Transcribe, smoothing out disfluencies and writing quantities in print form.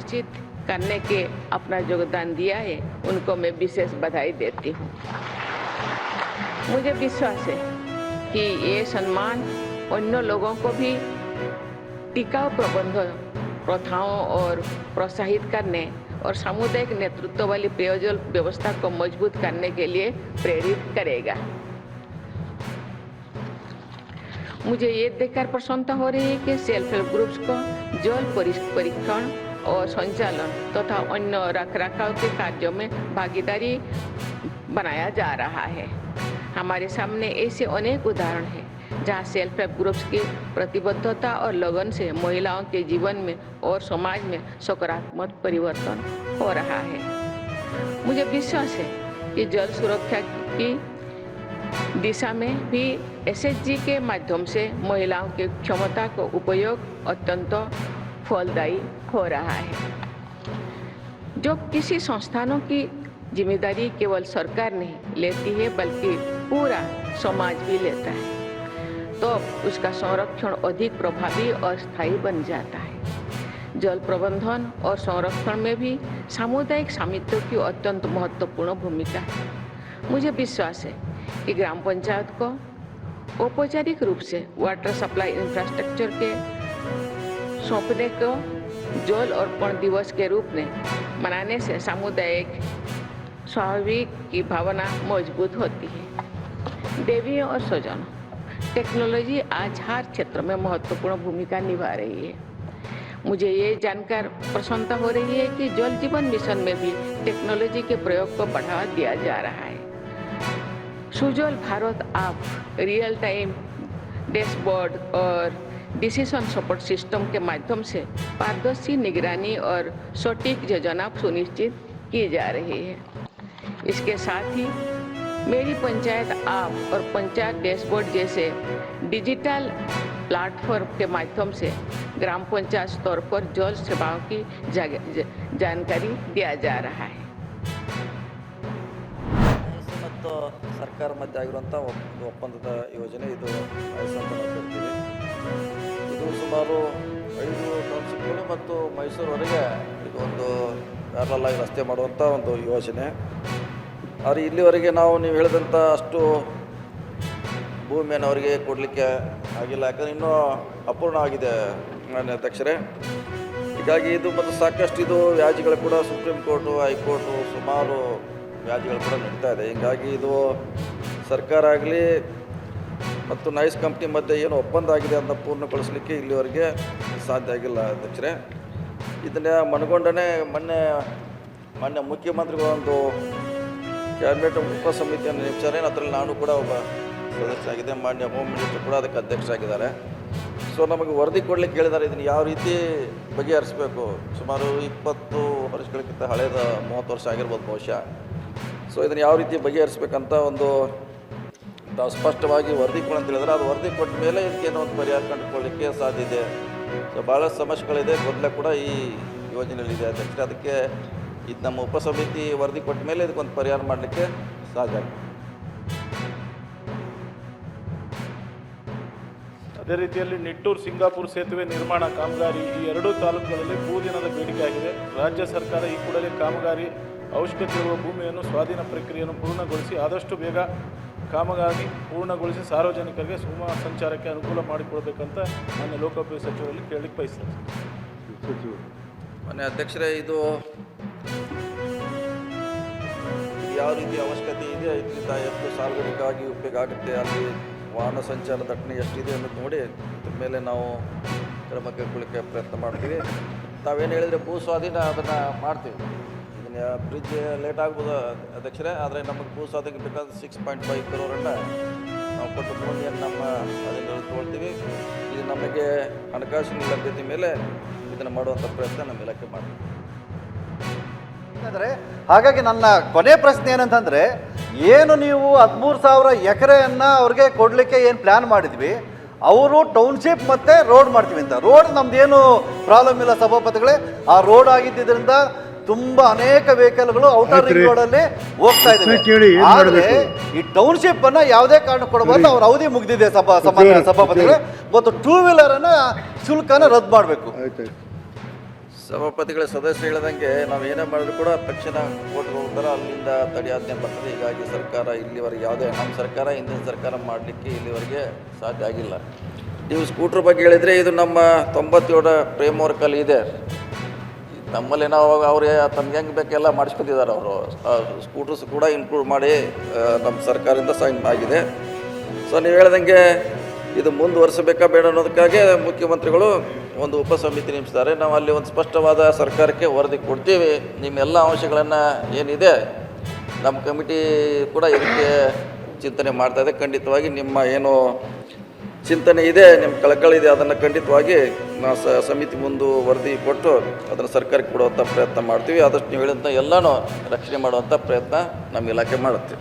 सुनिश्चित करने के अपना योगदान दिया है, उनको मैं विशेष बधाई देती हूँ। मुझे विश्वास है कि ये सम्मान अन्य लोगों को भी टिकाऊ प्रबंधन प्रथाओं और प्रोत्साहित करने और सामुदायिक नेतृत्व वाली पेयजल व्यवस्था को मजबूत करने के लिए प्रेरित करेगा। मुझे ये देखकर प्रसन्नता हो रही है कि सेल्फ हेल्प ग्रुप्स को जल परीक्षण और संचालन तथा अन्य रखरखाव के कार्यों में भागीदारी बनाया जा रहा है। हमारे सामने ऐसे अनेक उदाहरण हैं जहां सेल्फ हेल्प ग्रुप्स की प्रतिबद्धता और लगन से महिलाओं के जीवन में और समाज में सकारात्मक परिवर्तन हो रहा है। मुझे विश्वास है कि जल सुरक्षा की दिशा में भी एसएचजी के माध्यम से महिलाओं की क्षमता को उपयोग अत्यंत फलदायी हो रहा है। जो किसी संस्थानों की जिम्मेदारी केवल सरकार नहीं लेती है बल्कि पूरा समाज भी लेता है, तो उसका संरक्षण अधिक प्रभावी और स्थायी बन जाता है। जल प्रबंधन और संरक्षण में भी सामुदायिक स्वामित्व की अत्यंत महत्वपूर्ण भूमिका है। मुझे विश्वास है कि ग्राम पंचायत को औपचारिक रूप से वाटर सप्लाई इंफ्रास्ट्रक्चर के सौंपने को जल अर्पण दिवस के रूप में मनाने से सामुदायिक स्वाभाविक की भावना मजबूत होती है। देवियों और स्वजनों, टेक्नोलॉजी आज हर क्षेत्र में महत्वपूर्ण भूमिका निभा रही है। मुझे ये जानकर प्रसन्नता हो रही है कि जल जीवन मिशन में भी टेक्नोलॉजी के प्रयोग को बढ़ावा दिया जा रहा है। Sujal Bharat app real time dashboard और डिसीजन सपोर्ट सिस्टम के माध्यम से पारदर्शी निगरानी और सटीक योजना सुनिश्चित की जा रही है। इसके साथ ही मेरी पंचायत ऐप और पंचायत डैशबोर्ड जैसे डिजिटल प्लेटफॉर्म के माध्यम से ग्राम पंचायत स्तर पर जल सेवाओं की जानकारी दिया जा रहा है। ಮತ್ತು ಸರ್ಕಾರ ಮಧ್ಯೆ ಆಗಿರುವಂಥ ಒಪ್ಪಂದದ ಯೋಜನೆ ಇದು ಅಂತ ನಾವು ಕರಿತೀವಿ. ಇದು ಸುಮಾರು 5 ಟೌನ್ಶಿಪ್ಗಳು ಮತ್ತು ಮೈಸೂರುವರೆಗೆ ಇದು ಒಂದು ಪ್ಯಾರಲಲ್ ಆಗಿ ರಸ್ತೆ ಮಾಡುವಂಥ ಒಂದು ಯೋಜನೆ. ಆದರೆ ಇಲ್ಲಿವರೆಗೆ ನೀವು ಹೇಳಿದಂಥ ಅಷ್ಟು ಭೂಮಿಯನ್ನು ಅವರಿಗೆ ಕೊಡಲಿಕ್ಕೆ ಆಗಿಲ್ಲ, ಯಾಕಂದರೆ ಇನ್ನೂ ಅಪೂರ್ಣ ಆಗಿದೆ ಮಾನ್ಯ ಅಧ್ಯಕ್ಷರೇ. ಹೀಗಾಗಿ ಇದು ಮತ್ತು ಸಾಕಷ್ಟು ಇದು ವ್ಯಾಜ್ಯಗಳು ಕೂಡ ಸುಪ್ರೀಂ ಕೋರ್ಟು ಹೈಕೋರ್ಟು ಸುಮಾರು ವ್ಯಾಜ್ಯಗಳು ಕೂಡ ನಡೀತಾ ಇದೆ. ಹೀಗಾಗಿ ಇದು ಸರ್ಕಾರ ಆಗಲಿ ಮತ್ತು ನೈಸ್ ಕಂಪ್ನಿ ಮಧ್ಯೆ ಏನು ಒಪ್ಪಂದ ಆಗಿದೆ ಅಂತ ಪೂರ್ಣಗೊಳಿಸಲಿಕ್ಕೆ ಇಲ್ಲಿವರೆಗೆ ಸಾಧ್ಯ ಆಗಿಲ್ಲ ಅಧ್ಯಕ್ಷರೇ. ಇದನ್ನು ಮನಗೊಂಡನೇ ಮೊನ್ನೆ ಮುಖ್ಯಮಂತ್ರಿಗಳೊಂದು ಕ್ಯಾಬಿನೆಟ್ ಉಪ ಸಮಿತಿಯನ್ನು ನೇಮಿಸಿದ್ದಾರೆ. ಅದರಲ್ಲಿ ನಾನು ಕೂಡ ಒಬ್ಬ ಸದಸ್ಯನಾಗಿದೆ. ಮಾನ್ಯ ಹೋಮ್ ಮಿನಿಸ್ಟರ್ ಕೂಡ ಅದಕ್ಕೆ ಅಧ್ಯಕ್ಷರಾಗಿದ್ದಾರೆ. ಸೊ ನಮಗೆ ವರದಿ ಕೊಡಲಿಕ್ಕೆ ಹೇಳಿದ್ದಾರೆ, ಇದನ್ನು ಯಾವ ರೀತಿ ಬಗೆಹರಿಸಬೇಕು. ಸುಮಾರು 20 ವರ್ಷಗಳಿಗಿಂತ ಹಳೆಯದ 30 ವರ್ಷ ಆಗಿರ್ಬೋದು ಬಹುಶಃ. ಸೊ ಇದನ್ನು ಯಾವ ರೀತಿ ಬಗೆಹರಿಸಬೇಕಂತ ಒಂದು ಸ್ಪಷ್ಟವಾಗಿ ವರದಿ ಕೊಡು ಅಂತ ಹೇಳಿದ್ರೆ, ಅದು ವರದಿ ಕೊಟ್ಟ ಮೇಲೆ ಇದಕ್ಕೇನೋ ಒಂದು ಪರಿಹಾರ ಕಂಡುಕೊಳ್ಳಲಿಕ್ಕೆ ಸಾಧ್ಯ ಇದೆ. ಸೊ ಭಾಳಷ್ಟು ಸಮಸ್ಯೆಗಳಿದೆ, ಗೊಂದಲ ಕೂಡ ಈ ಯೋಜನೆಯಲ್ಲಿದೆ ಅಧ್ಯಕ್ಷರೇ. ಅದಕ್ಕೆ ಇದು ನಮ್ಮ ಉಪಸಮಿತಿ ವರದಿ ಕೊಟ್ಟ ಮೇಲೆ ಇದಕ್ಕೊಂದು ಪರಿಹಾರ ಮಾಡಲಿಕ್ಕೆ ಸಾಧ್ಯ ಆಗ್ತದೆ. ಅದೇ ರೀತಿಯಲ್ಲಿ ನಿಟ್ಟೂರು ಸಿಂಗಾಪುರ ಸೇತುವೆ ನಿರ್ಮಾಣ ಕಾಮಗಾರಿ ಈ ಎರಡೂ ತಾಲೂಕುಗಳಲ್ಲಿ ಬಹುದಿನದ ಬೇಡಿಕೆ ಆಗಿದೆ. ರಾಜ್ಯ ಸರ್ಕಾರ ಈ ಕೂಡಲೇ ಕಾಮಗಾರಿ ಅವಶ್ಯಕತೆ ಇರುವ ಭೂಮಿಯನ್ನು ಸ್ವಾಧೀನ ಪ್ರಕ್ರಿಯೆಯನ್ನು ಪೂರ್ಣಗೊಳಿಸಿ ಆದಷ್ಟು ಬೇಗ ಕಾಮಗಾರಿ ಪೂರ್ಣಗೊಳಿಸಿ ಸಾರ್ವಜನಿಕರಿಗೆ ಸುಗಮ ಸಂಚಾರಕ್ಕೆ ಅನುಕೂಲ ಮಾಡಿಕೊಡ್ಬೇಕಂತ ಮಾನ್ಯ ಲೋಕೋಪಯೋಗಿ ಸಚಿವರಲ್ಲಿ ಕೇಳಲಿಕ್ಕೆ ಬಯಸ್ತಾರೆ. ಮಾನ್ಯ ಅಧ್ಯಕ್ಷರೇ, ಇದು ಯಾವ ರೀತಿ ಅವಶ್ಯಕತೆ ಇದೆ, ಇದರಿಂದ ಎಷ್ಟು ಸಾರ್ವಜನಿಕವಾಗಿ ಉಪಯೋಗ ಆಗುತ್ತೆ, ಅಲ್ಲಿ ವಾಹನ ಸಂಚಾರ ದಟ್ಟಣೆ ಎಷ್ಟಿದೆ ಅನ್ನೋದು ನೋಡಿ ಇದ್ರ ಮೇಲೆ ನಾವು ಕ್ರಮ ಕೈಗೊಳ್ಳಲಿಕ್ಕೆ ಪ್ರಯತ್ನ ಮಾಡ್ತೀವಿ. ತಾವೇನು ಹೇಳಿದರೆ ಭೂ ಸ್ವಾಧೀನ ಅದನ್ನು ಮಾಡ್ತೀವಿ. ಇದನ್ನು ಬ್ರಿಡ್ಜ್ ಲೇಟ್ ಆಗ್ಬೋದು ಅಧ್ಯಕ್ಷರೇ, ಆದರೆ ನಮಗೆ ಭೂ ಸ್ವಾಧೀನ ಬೇಕಾದ್ರೆ 6.5 crore ನಾವು ಕೊಟ್ಟು ಭೂಮಿಯನ್ನು ನಮ್ಮ ಅದನ್ನು ತೊಗೊಳ್ತೀವಿ. ಇದು ನಮಗೆ ಹಣಕಾಸಿನ ಲಭ್ಯತೆ ಮೇಲೆ ಇದನ್ನು ಮಾಡುವಂಥ ಪ್ರಯತ್ನ ನಮ್ಮ ಇಲಾಖೆ ಮಾಡ್ತೀವಿ. ಹಾಗಾಗಿ ನನ್ನ ಕೊನೆ ಪ್ರಶ್ನೆ ಏನಂತಂದರೆ, ಏನು ನೀವು 13,000 ಎಕರೆಯನ್ನು ಅವ್ರಿಗೆ ಕೊಡಲಿಕ್ಕೆ ಏನು ಪ್ಲ್ಯಾನ್ ಮಾಡಿದ್ವಿ, ಅವರು ಟೌನ್ಶಿಪ್ ಮತ್ತು ರೋಡ್ ಮಾಡ್ತೀವಿ ಅಂತ. ರೋಡ್ ನಮ್ದೇನು ಪ್ರಾಬ್ಲಮ್ ಇಲ್ಲ ಸಭಾಪತಿಗಳೇ. ಆ ರೋಡ್ ಆಗಿದ್ದರಿಂದ ತುಂಬ ಅನೇಕ ವೆಹಿಕಲ್ಗಳು ಔಟರ್ ರಿಂಗ್ ರೋಡಲ್ಲಿ ಹೋಗ್ತಾ ಇದ್ದಾವೆ. ಆದರೆ ಈ ಟೌನ್ಶಿಪ್ ಅನ್ನು ಯಾವುದೇ ಕಾರಣ ಕೊಡಬಾರ್ದು, ಅವ್ರ ಅವಧಿ ಮುಗಿದಿದೆ ಸಭಾಪತಿಗಳೇ. ಮತ್ತು 2 ವೀಲರನ್ನು ಶುಲ್ಕನ ರದ್ದು ಮಾಡಬೇಕು. ಸಭಾಪತಿಗಳ ಸದಸ್ಯ ಹೇಳಿದಂಗೆ ನಾವು ಏನೇ ಮಾಡಿದ್ರು ಕೂಡ ತಕ್ಷಣ ಕೋರ್ಟ್ಗೆ ಹೋಗ್ತಾರೆ, ಅಲ್ಲಿಂದ ತಡೆಯಾಜ್ಞೆ ಬರ್ತದೆ. ಹೀಗಾಗಿ ಸರ್ಕಾರ ಇಲ್ಲಿವರೆಗೆ ಯಾವುದೇ ನಮ್ಮ ಸರ್ಕಾರ ಹಿಂದಿನ ಸರ್ಕಾರ ಮಾಡಲಿಕ್ಕೆ ಇಲ್ಲಿವರೆಗೆ ಸಾಧ್ಯ ಆಗಿಲ್ಲ. ನೀವು ಸ್ಕೂಟ್ರ್ ಬಗ್ಗೆ ಹೇಳಿದರೆ ಇದು ನಮ್ಮ 97 ಫ್ರೇಮ್ ವರ್ಕಲ್ಲಿ ಇದೆ. ನಮ್ಮಲ್ಲಿ ನಾವು ಅವ್ರಿಗೆ ತಮ್ಗೆ ಹೆಂಗೆ ಬೇಕೆಲ್ಲ ಮಾಡಿಸ್ಕೊಂಡಿದ್ದಾರೆ ಅವರು. ಸ್ಕೂಟರ್ಸ್ ಕೂಡ ಇನ್ಕ್ಲೂಡ್ ಮಾಡಿ ನಮ್ಮ ಸರ್ಕಾರದಿಂದ ಸೈನ್ ಆಗಿದೆ. ಸೊ ನೀವು ಹೇಳ್ದಂಗೆ ಇದು ಮುಂದುವರಿಸಬೇಕಾ ಬೇಡ ಅನ್ನೋದಕ್ಕಾಗಿ ಮುಖ್ಯಮಂತ್ರಿಗಳು ಒಂದು ಉಪಸಮಿತಿ ನೇಮಿಸಿದ್ದಾರೆ. ನಾವು ಅಲ್ಲಿ ಒಂದು ಸ್ಪಷ್ಟವಾದ ಸರ್ಕಾರಕ್ಕೆ ವರದಿ ಕೊಡ್ತೀವಿ. ನಿಮ್ಮೆಲ್ಲ ಅಂಶಗಳನ್ನು ಏನಿದೆ ನಮ್ಮ ಕಮಿಟಿ ಕೂಡ ಇದಕ್ಕೆ ಚಿಂತನೆ ಮಾಡ್ತಾಯಿದೆ. ಖಂಡಿತವಾಗಿ ನಿಮ್ಮ ಏನು ಚಿಂತನೆ ಇದೆ, ನಿಮ್ಮ ಕಳಕಳಿ ಇದೆ, ಅದನ್ನು ಖಂಡಿತವಾಗಿ ನಾವು ಸಮಿತಿ ಮುಂದೆ ವರದಿ ಕೊಟ್ಟು ಅದನ್ನು ಸರ್ಕಾರಕ್ಕೆ ಕೊಡುವಂಥ ಪ್ರಯತ್ನ ಮಾಡ್ತೀವಿ. ಆದಷ್ಟು ನೀವು ಹೇಳಿದಂಥ ಎಲ್ಲನೂ ರಕ್ಷಣೆ ಮಾಡುವಂಥ ಪ್ರಯತ್ನ ನಮ್ಮ ಇಲಾಖೆ ಮಾಡುತ್ತೆ.